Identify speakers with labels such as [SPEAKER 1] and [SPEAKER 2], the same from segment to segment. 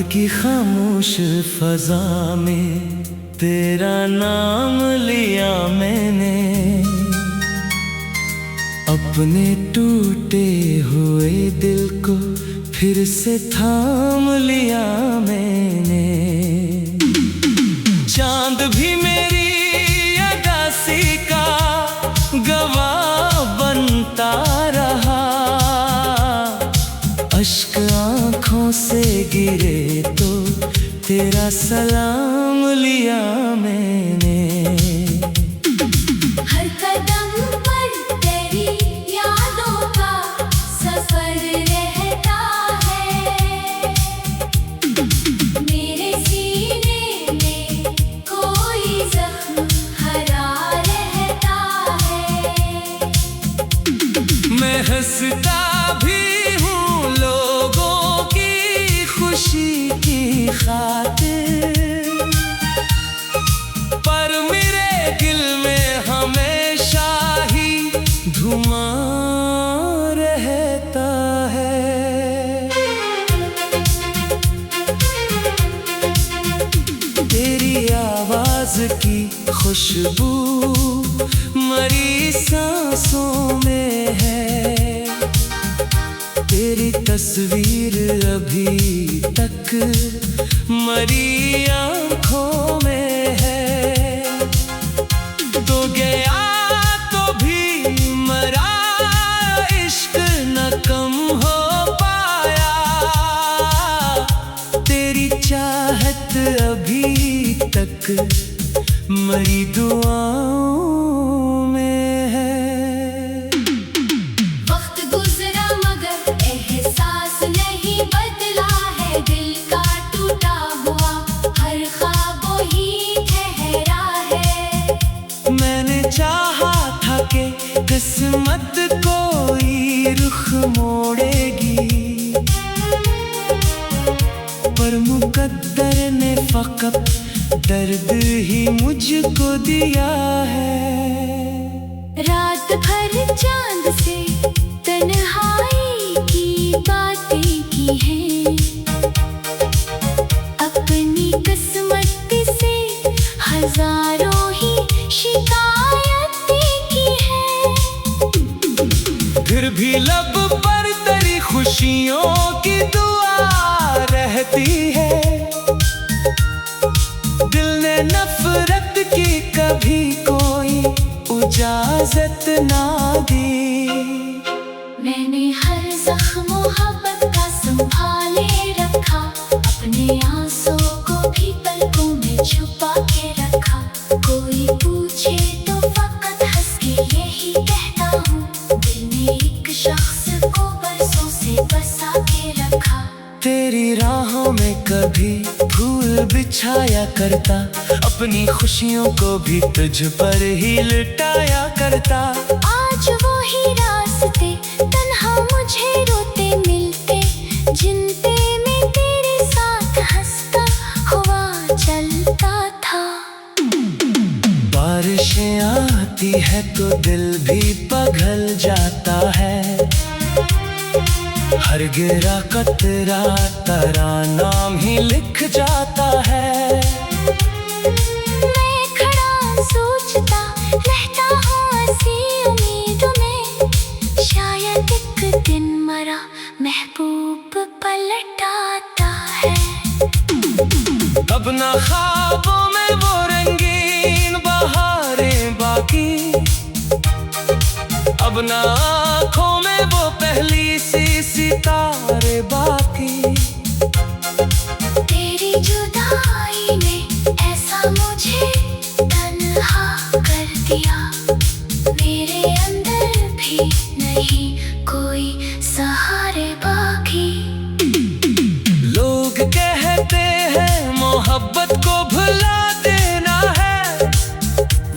[SPEAKER 1] की खामोश फजा में तेरा नाम लिया मैंने, अपने टूटे हुए दिल को फिर से थाम लिया मैंने। चांद भी मेरी अदासी का गवाह बनता रहा, अश्क आँखों से गिरे तो तेरा सलाम लिया मैंने।
[SPEAKER 2] हर कदम पर तेरी यादों का सफर रहता है, मेरे सीने में कोई जख्म हरा रहता है।
[SPEAKER 1] मैं हंसता भी हूँ लोगों की खुशी की खातिर, पर मेरे दिल में हमेशा ही धुआं रहता है। तेरी आवाज की खुशबू मरी सांसों में है, तेरी तस्वीर अभी तक मरी आँखों में है। तो गया तो भी मरा, इश्क न कम हो पाया, तेरी चाहत अभी तक मरी दुआओं में है।
[SPEAKER 2] वक्त गुजरा मगर एहसास नहीं बदला है, दिल का टूटा हुआ हर ख्वाब ही ठहरा है।
[SPEAKER 1] मैंने चाहा था कि किस्मत कोई रुख मोड़ेगी, पर मुकद्दर ने फकत दर्द ही मुझको दिया है।
[SPEAKER 2] रात भर चांद से तन्हाई की बातें की हैं, अपनी किस्मत से हजारों ही शिकायतें की हैं।
[SPEAKER 1] फिर भी लब पर तेरी खुशियों की दुआ रहती है, दिल ने नफरत की कभी कोई इजाजत ना दी।
[SPEAKER 2] मैंने हर जख्म मोहब्बत का संभाले रखा, अपने आंसू को भी पलकों में छुपा के रखा। कोई पूछे तो फकत हंस के यही कहता हूँ, दिल ने एक शख्स को बरसों से बसा के रखा।
[SPEAKER 1] तेरी राहों में कभी फूल बिछाया करता, अपनी खुशियों को भी तुझ पर ही लुटाया करता।
[SPEAKER 2] आज वो ही रास्ते तन्हा मुझे रोते मिलते, जिन पे मैं तेरे साथ हंसता हुआ चलता था।
[SPEAKER 1] बारिशें आती है तो दिल भी पिघल जाता है, हर गिरा कतरा तेरा नाम ही लिख जाता है।
[SPEAKER 2] मैं खड़ा सोचता रहता हूँ ऐसी उम्मीदों में, शायद एक दिन मरा महबूब पलट आता है।
[SPEAKER 1] अब ना ख्वाबों में वो रंगीन बहारें बाकी, अब ना आँखों में वो पहली सी सितारे बाकी।
[SPEAKER 2] तेरी जुदाई ने ऐसा मुझे तन्हा कर दिया, मेरे अंदर भी नहीं कोई सहारे बाकी।
[SPEAKER 1] लोग कहते हैं मोहब्बत को भुला देना है,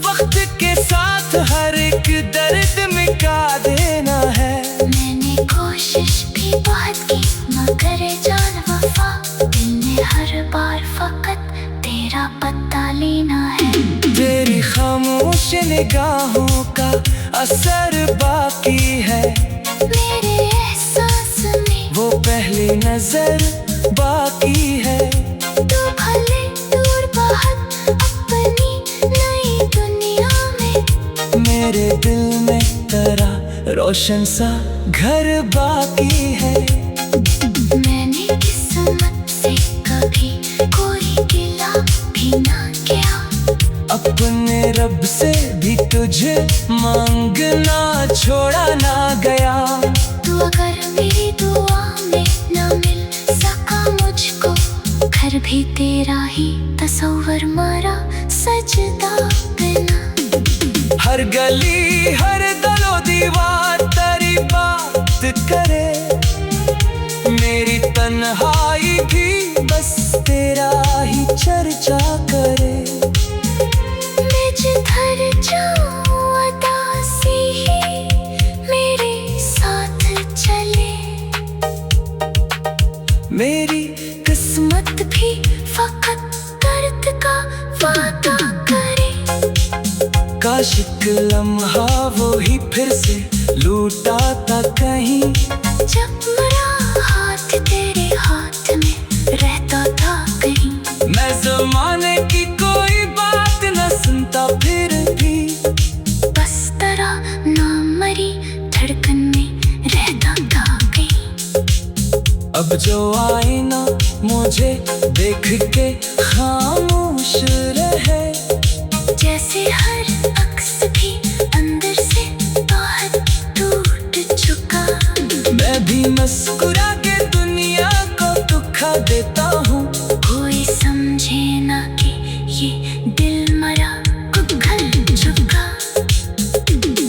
[SPEAKER 1] वक्त के साथ हर एक दर्द मिटा देना है।
[SPEAKER 2] मैंने कोशिश भी बहुत की मगर जान वफा, दिल ने हर बार फकत तेरा पता लेना है।
[SPEAKER 1] तेरी खामोश निगाहों का असर बाकी है,
[SPEAKER 2] मेरे एहसास में
[SPEAKER 1] वो पहली नजर बाकी है।
[SPEAKER 2] तू भले दूर बहुत अपनी नई दुनिया में,
[SPEAKER 1] मेरे दिल में तेरा रोशन सा घर बाकी है।
[SPEAKER 2] मैंने किस्मत से कभी कोई गिला भी ना किया,
[SPEAKER 1] अपने रब से भी तुझे मांगना छोड़ा ना गया।
[SPEAKER 2] तू अगर मेरी दुआ में ना मिल सका मुझको, घर भी तेरा ही तस्वर मारा सजदा बिना।
[SPEAKER 1] हर गली हर दलो दीवार तेरी बात करे, मेरी तन्हाई भी बस तेरा ही चर्चा करे।
[SPEAKER 2] मैं जिधर जाऊं उदासी ही मेरे साथ चले,
[SPEAKER 1] मेरी
[SPEAKER 2] किस्मत भी फकत दर्द का वादा करे।
[SPEAKER 1] काश एक लम्हा वो ही फिर से लूटा था कहीं,
[SPEAKER 2] जब मेरा हाथ तेरे हाथ में रहता था कहीं।
[SPEAKER 1] मैं ज़माने की कोई बात न सुनता फिर भी,
[SPEAKER 2] बस तेरा नाम मरी धड़कन में रहता था कहीं।
[SPEAKER 1] अब जो आईना मुझे देख के खामोश रहे,
[SPEAKER 2] जैसे हर अक्स भी अंदर से बहुत टूट चुका।
[SPEAKER 1] मैं भी मुस्कुरा के दुनिया को दुखा देता हूँ।
[SPEAKER 2] कोई समझे ना कि ये दिल मरा कुखल चुका।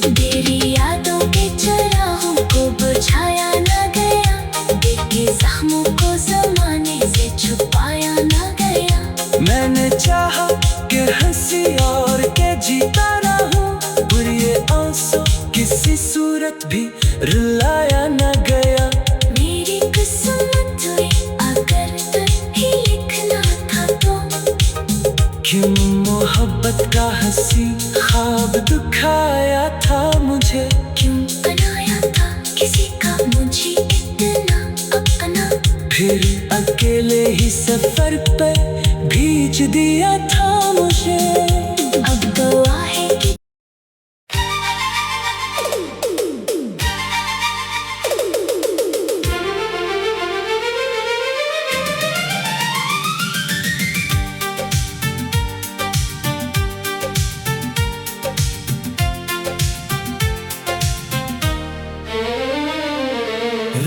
[SPEAKER 2] तेरी यादों के चराहों को बुझाया ना गया, दिल के जख्मों को जमाने से छुपाया ना गया।
[SPEAKER 1] मैंने चाहा कि हंसी और के जीता रहूं, पर ये आंसू किसी सूरत भी रुलाया न गया।
[SPEAKER 2] मेरी किस्मत में अगर दर्द ही लिखना था तो,
[SPEAKER 1] क्यों मोहब्बत का हंसी ख्वाब दुखाया था मुझे।
[SPEAKER 2] क्यों बनाया था किसी का मुझे इतना अपना,
[SPEAKER 1] फिर अकेले ही सफर पे भेज दिया था मुझे।
[SPEAKER 2] अब दुआ है कि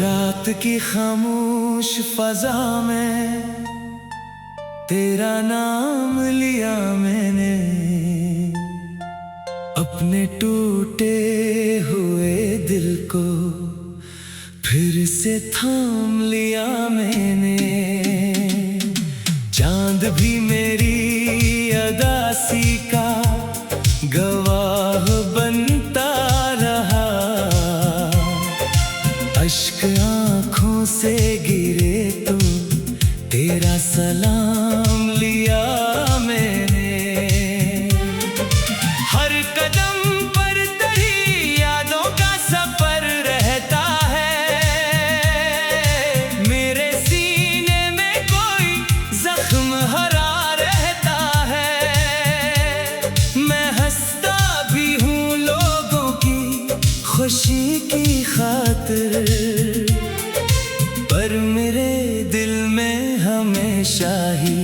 [SPEAKER 1] रात की खामोश फजा में तेरा नाम लिया मैंने, अपने टूटे हुए दिल को फिर से थाम लिया मैंने। चांद भी मेरी अदासी का गवाह बनता रहा, अश्क आँखों से गिरे तो तेरा सलाम लिया मैंने। हर कदम पर तेरी यादों का सफर रहता है, मेरे सीने में कोई जख्म हरा रहता है। मैं हंसता भी हूँ लोगों की खुशी की खातिर, पर मेरे दिल में हमेशा ही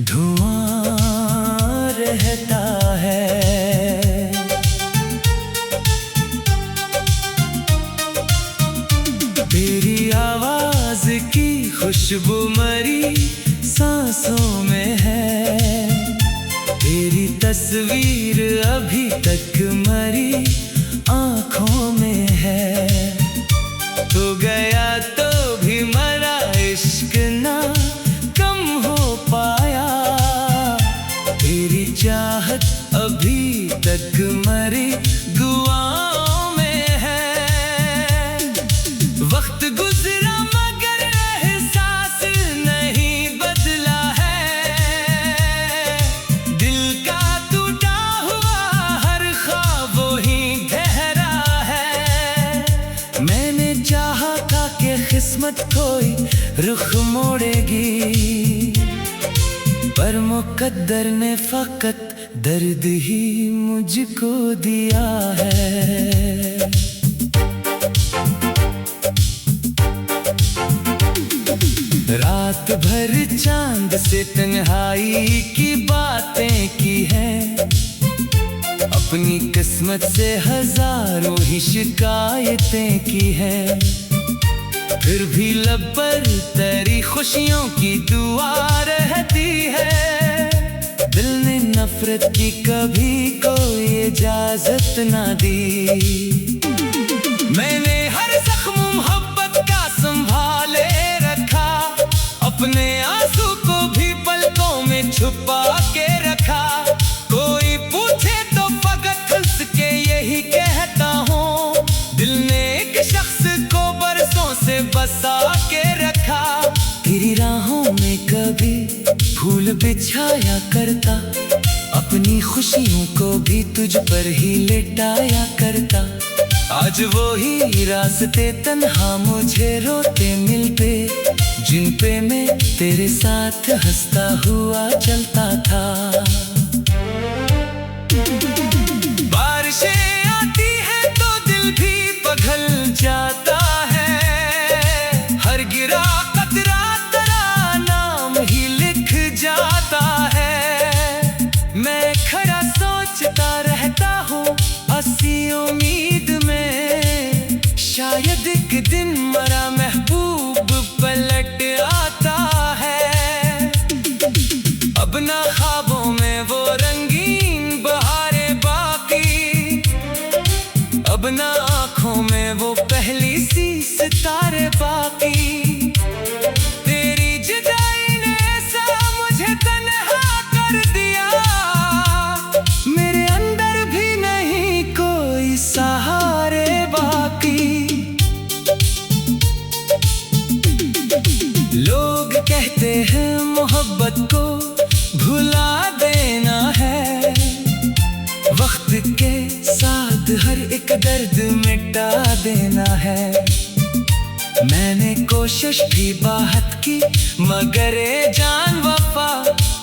[SPEAKER 1] धुआं रहता है। तेरी आवाज की खुशबू मरी सांसों में है, तेरी तस्वीर अभी तक मरी आँखों में है। तो गया तो भी मरा इश्क ना कम हो पाया, तेरी चाहत अभी तक मरी दुआओं में है। वक्त गुजरा मगर एहसास नहीं बदला है, दिल का टूटा हुआ हर ख्वाब वही गहरा है। मैंने चाहा था कि किस्मत किस्मत कोई रुख मोड़ेगी, पर मुकद्दर ने फकत दर्द ही मुझको दिया है। रात भर चांद से तन्हाई की बातें की हैं, अपनी किस्मत से हजारों ही शिकायतें की हैं, फिर भी लब पर तेरी खुशियों की दुआ रहती है। दिल ने नफरत की कभी कोई इजाजत ना दी। मैंने हर जख्म मोहब्बत का संभाले रखा, अपने आंसू को भी पलकों में छुपा के रखा। कोई पूछे तो फकत हंस के यही कहता हूँ, दिल ने एक शख्स को बरसों से बसा के रखा। तेरी राहों में कभी फूल बिछाया करता, अपनी खुशियों को भी तुझ पर ही लेटाया करता। आज वो ही रास्ते तन्हा मुझे रोते मिलते, जिन पे मैं तेरे साथ हंसता हुआ चलता था। बारिशें आती हैं तो दिल भी पिघल जाता है, हर गिरा कतरा तेरा नाम ही लिख जाता है। मैं खड़ा सोचता रहता हूँ हंसी उम्मीद में, शायद एक दिन मरा महबूब पलट आता है। अब ना ख्वाबों में वो रंगीन बहारें बाकी, अब ना आँखों में वो पहली सी सितारे बाकी। तेरी जुदाई ने ऐसा मुझे तन्हा कर दिया, मेरे अंदर भी नहीं कोई सहारे बाकी। लोग कहते हैं मोहब्बत को भुला देना है, वक्त के साथ हर एक दर्द मिटा देना है। मैंने कोशिश भी बहुत की मगर ए जान वफा,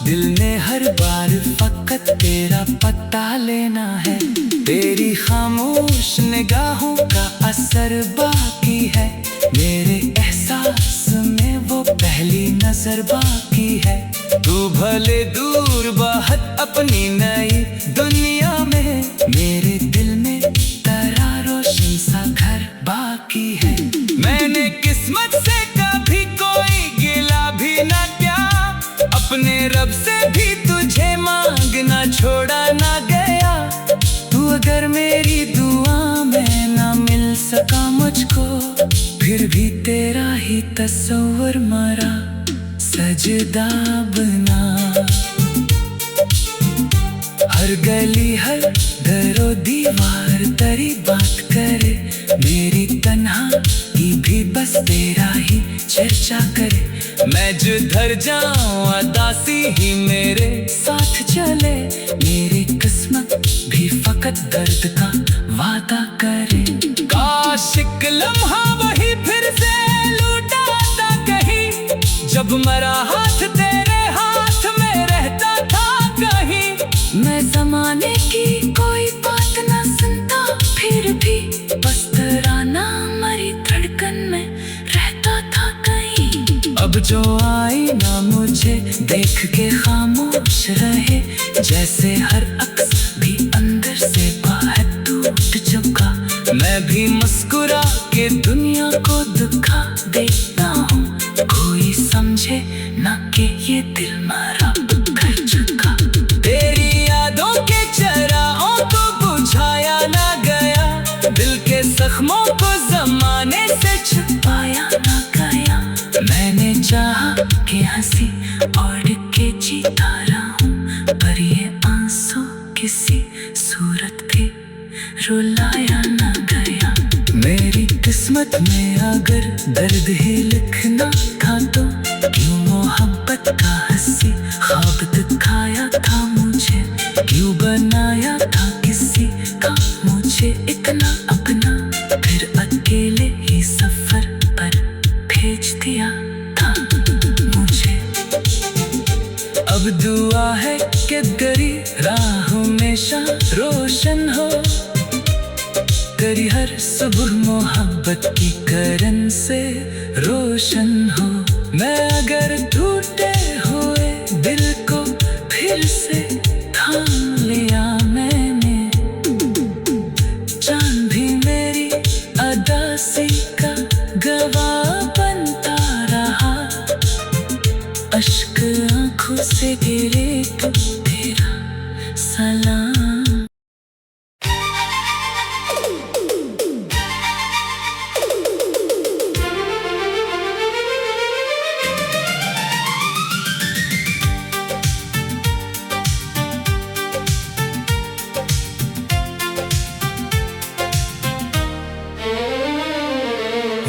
[SPEAKER 1] दिल ने हर बार फकत तेरा पता लेना है। तेरी खामोश निगाहों का असर बाकी है, मेरे एहसास में वो पहली नजर बाकी है। तू भले दूर बहुत अपनी नई दुनिया में, मेरे दिल में तेरा रोशन सा घर बाकी है। मैंने किस्मत से कभी कोई गिला भी ना किया, अपने रब से भी तुझे मांगना छोड़ा ना गया। तू अगर मेरी दुआ में ना मिल सका मुझको, फिर भी तेरा ही तस्वीर मरा सजदा बना। हर गली हर दरो दीवार तेरी बात करे, मेरी तन्हाई भी बस तेरा ही चर्चा करे। मैं जिधर जाऊं अदासी ही मेरे साथ चले, मेरी किस्मत भी फकत दर्द का वादा करे। काश एक लम्हा वही फिर से लौटाता कहीं, जब मरा हाथ तेरे हाथ में रहता था कहीं। मैं जमाने की कोई बात ना सुनता, फिर भी बस तेरा नाम मरी धड़कन में रहता था कहीं। अब जो आई ना मुझे देख के खामोश रहे, जैसे हर अक्स भी अंदर से बाहर टूट चुका। मैं भी मुस्कुरा के दुनिया को दुखा देता हूँ, कोई समझे ना कि ये दिल मरा कर चुका। तेरी यादों के चराहों को बुझाया ना गया, दिल के जख्मों को जमाने से छुपाया ना गया। मैंने चाहा कि हंसी और के जीता रहूं, पर ये आंसू किसी सूरत पे रुलाया ना गया। मेरी किस्मत में अगर दर्द ही लिखना था, तो क्यों मोहब्बत का हंसी ख्वाब दिखाया था मुझे, क्यों बनाया था किसी का मुझे इतना अपना, फिर अकेले ही सफर पर भेज हर सुबह मोहब्बत की करन से रोशन हो। मैं अगर टूटे हुए दिल को फिर से थाम लिया मैंने, चांद भी मेरी अदासी का गवाह बनता रहा। अश्क आंखों से गिरे तो तेरा सलाम।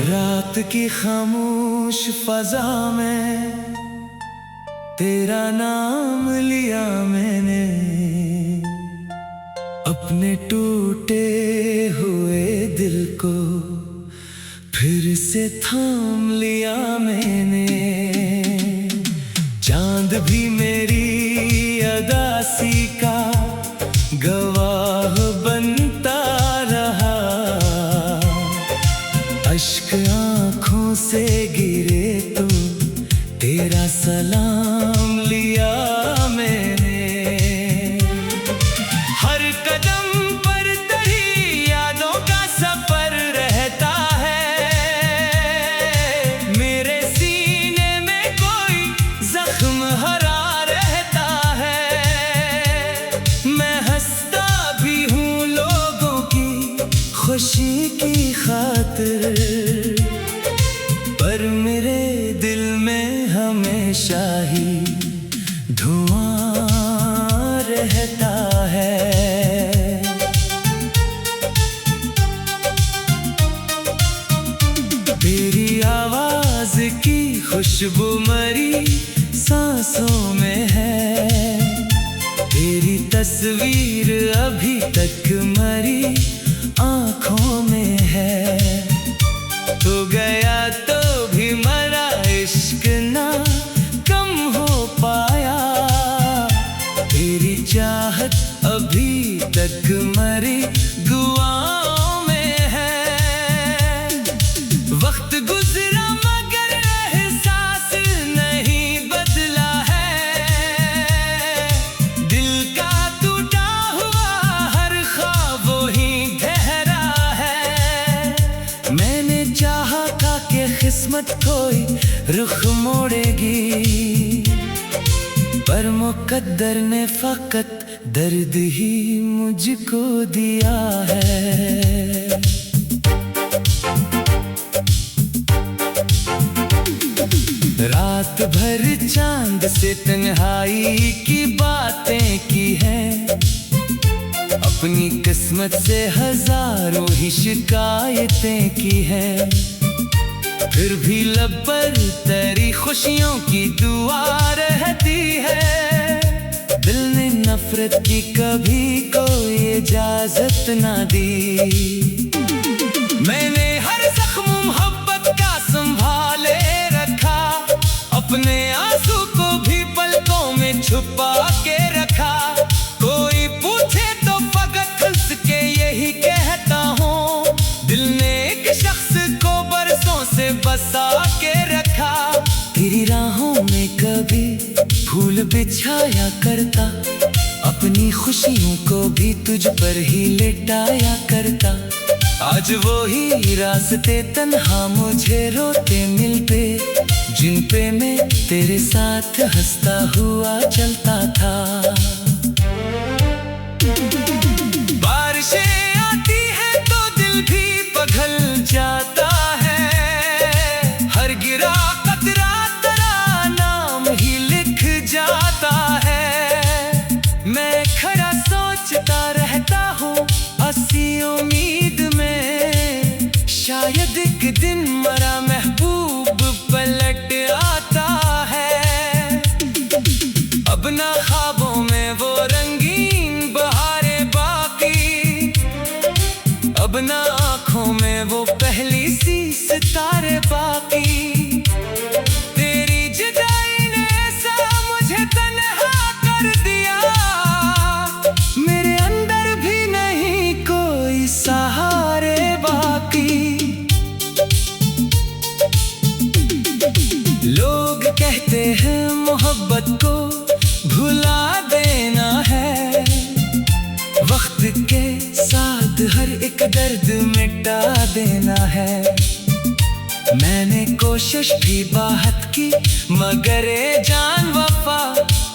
[SPEAKER 1] रात की खामोश फजा में तेरा नाम लिया मैंने, अपने टूटे हुए दिल को फिर से थाम लिया मैंने। चांद भी मेरी अदासी का गवाह बनता रहा। अश्क आंखों से गिरे तो तेरा सलाम लिया मैंने। हर कदम पर तेरी यादों का सफर रहता है। मेरे सीने में कोई जख्म हरा रहता है। मैं हंसता भी हूँ लोगों की खुशी की खातिर, पर मेरे दिल में हमेशा ही धुआं रहता है। तेरी आवाज की खुशबू मरी सांसों में है। तेरी तस्वीर अभी तक मरी आंखों में है। तो गया तो भी मरा इश्क ना कम हो पाया। तेरी चाहत अभी तक मरी दुआओं में है। वक्त गुजरा मगर एहसास नहीं बदला है। दिल का टूटा हुआ हर ख्वाब वही ठहरा है। मैंने चाहा था कि किस्मत कोई रुख मोड़ेगी, पर मुकद्दर ने फकत दर्द ही मुझको दिया है। रात भर चांद से तन्हाई की बातें की हैं। अपनी किस्मत से हजारों ही शिकायतें की हैं। फिर भी लब पर तेरी खुशियों की दुआ रहती है। दिल ने नफरत की कभी कोई इजाजत ना दी। मैंने हर जख्म मोहब्बत का संभाले रखा। अपने आंसू को भी पलकों में छुपा के रखा। कोई पूछे तो फकत हंस के यही कहता हूँ, दिल ने एक शख्स को बरसों से बसा के रखा। तेरी राहों में कभी फूल बिछाया करता। अपनी खुशियों को भी तुझ पर ही लिटाया करता। आज वो ही रास्ते तन्हा मुझे रोते मिलते, जिन पे मैं तेरे साथ हंसता हुआ चलता था। बारिशें आती हैं तो दिल भी पिघल जाता है। हर गिरा कतरा तेरा नाम ही लिख जाता है। मैं खड़ा सोचता रहता हूँ हंसी उम्मीद में, शायद एक दिन मरा महबूब पलट आता है। अब ना ख्वाबों में वो रंगीन बहारें बाकी, अब ना आँखों में वो पहली सी सितारे बाकी। तेरी जुदाई ने ऐसा मुझे तन्हा कर दिया। मेरे अंदर भी नहीं कोई सहारे बाकी। एक दर्द मिटा देना है। मैंने कोशिश भी बहुत की मगर ए जान वफा,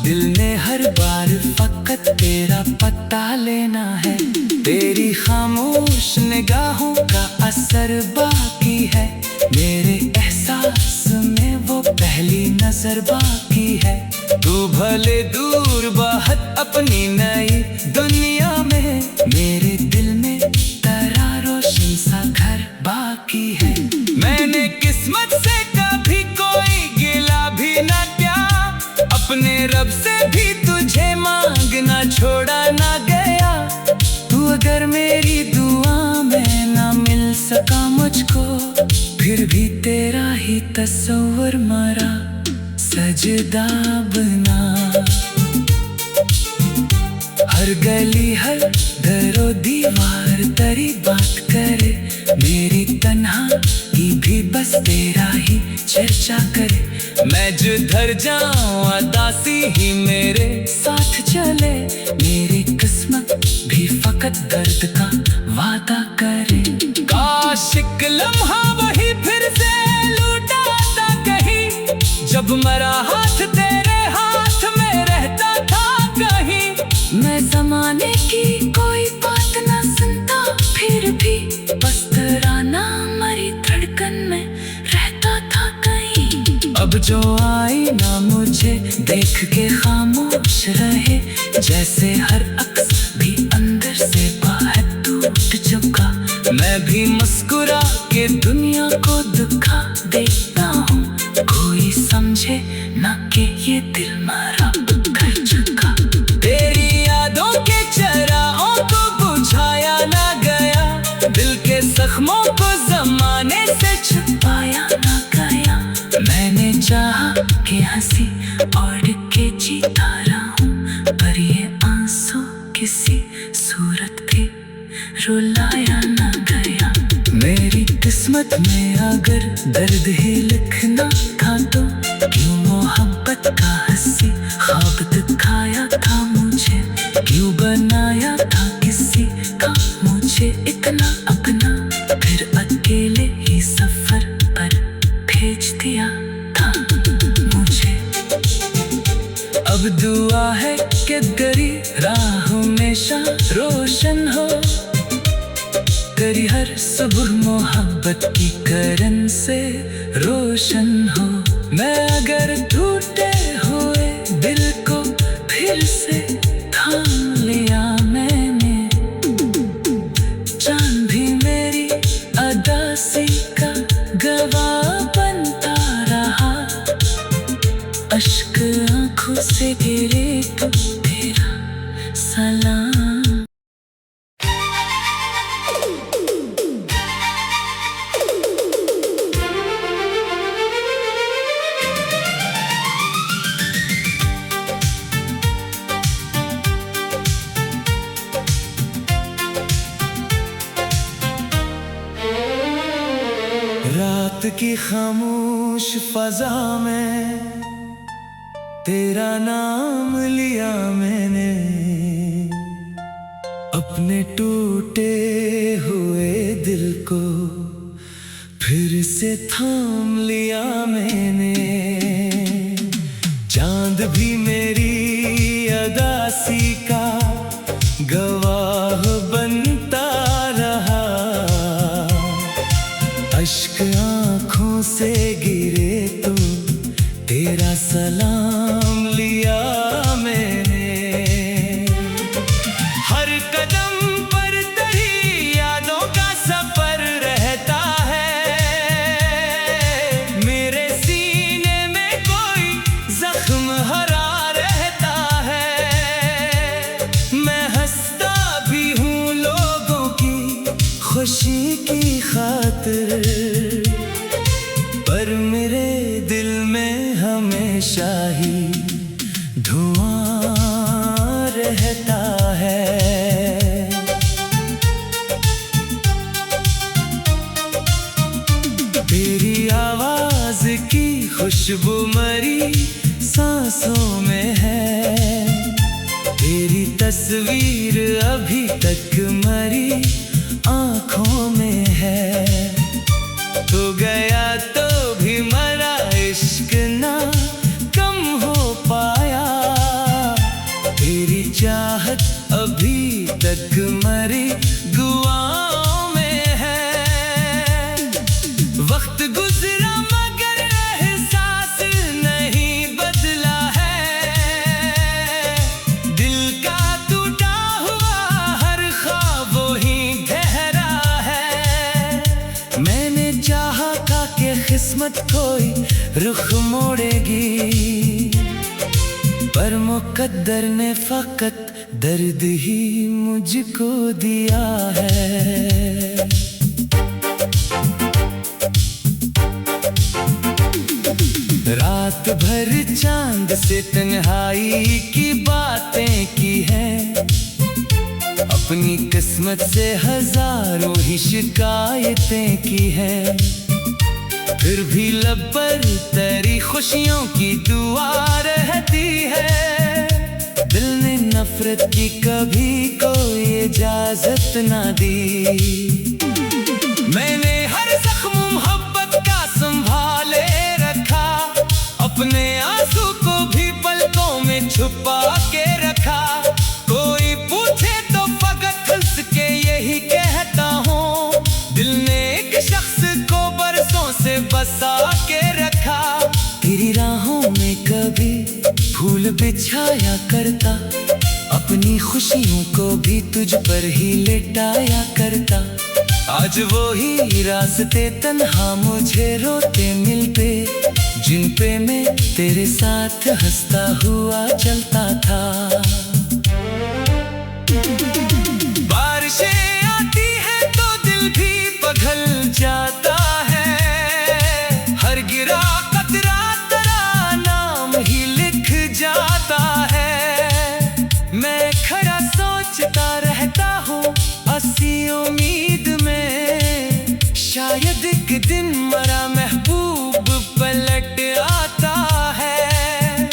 [SPEAKER 1] दिल ने हर बार फकत तेरा पता लेना है। तेरी खामोश निगाहों का असर बाकी है, मेरे एहसास में वो पहली नजर बाकी है। तू भले दूर बहुत अपनी नई दुनिया में, मेरे दिल में तेरा रोशन सा घर बाकी है। मैंने किस्मत से कभी कोई गिला भी ना किया, अपने रब से भी तुझे मांगना छोड़ा ना गया। तू अगर मेरी दुआ में ना मिल सका मुझको, फिर भी तेरा ही तस्वीर मरा सजदा बना। हर गली हर दरो दीवार तेरी बात करे, मेरी तन्हाई भी बस तेरा ही चर्चा करे। मैं जिधर जाऊं अदासी ही मेरे साथ चले, मेरी किस्मत भी फकत दर्द का वादा करे। काश एक लम्हा वही फिर से लुटाता कहीं, जब मेरा हाथ तेरे हाथ में रहता था कहीं। मैं जमाने की कोई बात ना सुनता, फिर भी बस तराना मरी धड़कन में रहता था कहीं। अब जो आई ना मुझे देख के खामोश रहे, जैसे हर अक्स भी अंदर से बाहर टूट चुका। मैं भी मुस्कुरा के दुनिया को दुखा देता हूँ, कोई समझे ना कि ये दिल मरा कर चुका। तेरी यादों के चराहों को बुझाया ना गया, दिल के जख्मों को जमाने से छुपाया ना गया। मैंने चाहा कि हंसी और के जीता रहूं, पर ये आंसू किसी सूरत पे रुलाया ना गया। मेरी किस्मत में अगर दर्द ही लिखना था, तो क्यों मोहब्बत का हंसी ख्वाब दिखाया था मुझे। क्यों बनाया था किसी का मुझे इतना अपना, फिर अकेले ही सफर पर भेज दिया था मुझे। अब दुआ है कि तेरी राह हमेशा रोशन हो, तेरी हर सुबह मोहब्बत की करन से रोशन हो। मैं अगर टूटे हुए दिल को फिर से थाम लिया मैंने, चांद भी मेरी अदासी का गवाह बनता रहा। अश्क आंखों से गिरे तो तेरा सलाम। रात की खामोश फजा में तेरा नाम लिया मैंने, अपने टूटे हुए दिल को फिर से थाम लिया मैंने। चांद भी मेरी अदासी का गवाह बनता रहा। अश्क आँखों से गिरे तो तेरा सलाम लिया मैंने। हर कदम पर तेरी यादों का सफर रहता है, मेरे सीने में कोई जख्म हरा रहता है। मैं हंसता भी हूँ लोगों की खुशी की खातिर, पर मेरे दिल में हमेशा ही धुआं रहता है। तेरी आवाज की खुशबू मरी सांसों में है, तेरी तस्वीर अभी तक मरी किस्मत कोई रुख मोड़ेगी, पर मुकद्दर ने फकत दर्द ही मुझको दिया है। रात भर चांद से तन्हाई की बातें की हैं, अपनी किस्मत से हजारों ही शिकायतें की हैं, फिर भी लब पर तेरी खुशियों की दुआ रहती है। दिल ने नफरत की कभी कोई इजाजत ना दी। मैंने हर जख्म मोहब्बत का संभाले रखा, अपने आंसू को भी पलकों में छुपा के रखा। कोई पूछे तो फकत हंस के यही कहता हूँ, दिल ने एक शख्स को बरसों से बसा के रखा। तेरी राहों में कभी फूल बिछाया करता, अपनी खुशियों को भी तुझ पर ही लेटाया करता। आज वो ही रास्ते तन्हा मुझे रोते मिलते, जिन पे मैं तेरे साथ हंसता हुआ चलता था। बारिशें आती हैं तो दिल भी पिघल जाता है, हर गिरा कतरा तेरा नाम ही लिख जाता है। मैं खड़ा सोचता रहता हूँ असी उम्मीद में, शायद एक दिन मरा महबूब पलट आता है।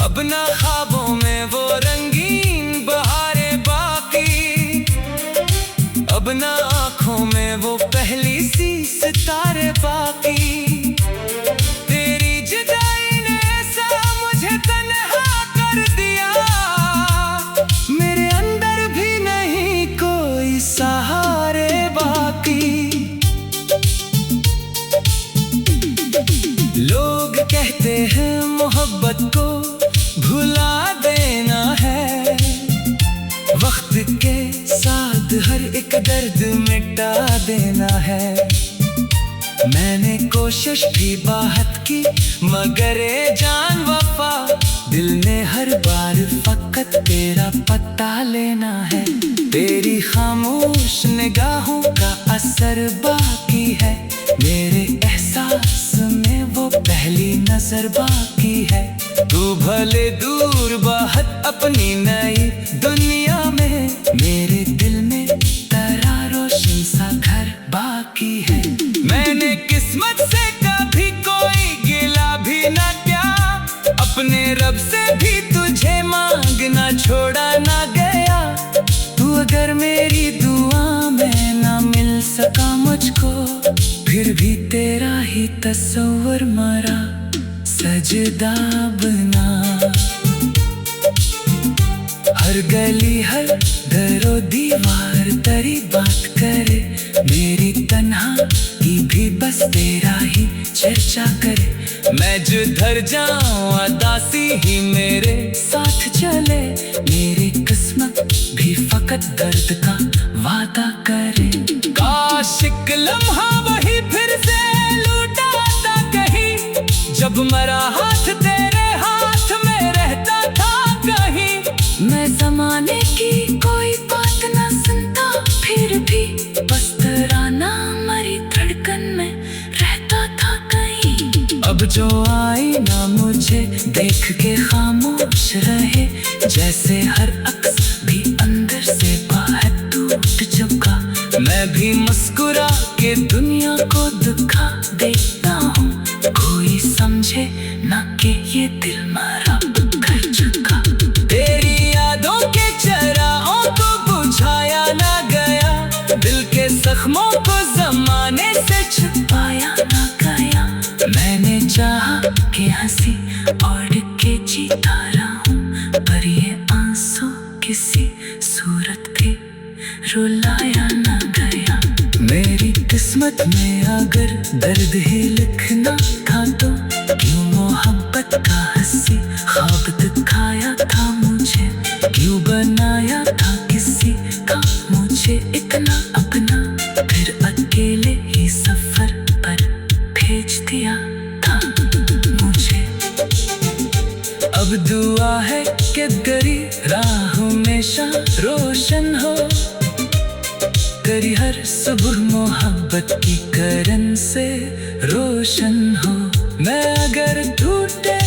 [SPEAKER 1] अब ना ख्वाबों में वो रंगीन बहारें बाकी, अब ना आँखों में वो पहली सी सितारे बाकी। तेरी जुदाई ने ऐसा मुझे तन्हा कर दिया, मेरे अंदर भी नहीं कोई सहारे बाकी। लोग कहते हैं मोहब्बत को भुला देना है, वक्त के साथ हर एक दर्द मिटा देना है। मैंने कोशिश भी बहुत की मगर ए जान वफा, दिल ने हर बार फकत तेरा पता लेना है। तेरी खामोश निगाहों का असर बाकी है, मेरे एहसास में वो पहली नजर बाकी है। तू भले दूर बहुत अपनी नई दुनिया में, मेरे दिल में तेरा रोशन सा घर बाकी है। मैंने किस्मत से कभी कोई गिला भी ना किया, अपने रब से भी तुझे मांगना छोड़ा ना गया। तू अगर मेरी दुआ में ना मिल सका मुझको, फिर भी तेरा ही तस्वीर मरा सजदा बना। हर गली हर दरो दीवार तेरी बात करे, मेरी तन्हाई भी बस तेरा ही चर्चा करे। मैं जिधर जाऊं अदासी ही मेरे साथ चले, मेरी किस्मत भी फकत दर्द का वादा करे। काश एक लम्हा वही फिर से लौटाता कहीं, जब मेरा हाथ तेरे हाथ में रहता था कहीं। मैं जमाने की कोई बात ना सुनता, फिर भी बस तेरा नाम मेरी धड़कन में रहता था कहीं। अब जो आई ना मुझे देख के खामोश रहे, जैसे हर अक्स भी अंदर से बाहर टूट चुका। मैं भी मुस्कुरा के दुनिया को दुखा देता हूँ, कोई समझे ना कि ये दिल मरा कर चुका। तेरी यादों के चराहों को बुझाया ना गया, दिल के जख्मों को जमाने से छुपाया ना गया। मैंने चाहा कि हंसी और के जीता रहूं, पर ये आंसू किसी सूरत पे रुलाया ना गया। मेरी किस्मत में अगर दर्द ही लिखना था तो क्यों मोहब्बत का हंसी ख्वाब दिखाया था मुझे, क्यों बनाया था किसी का मुझे इतना अपना, फिर अकेले ही सफर पर भेज हर सुबह मोहब्बत की करन से रोशन हो। मैं अगर टूटे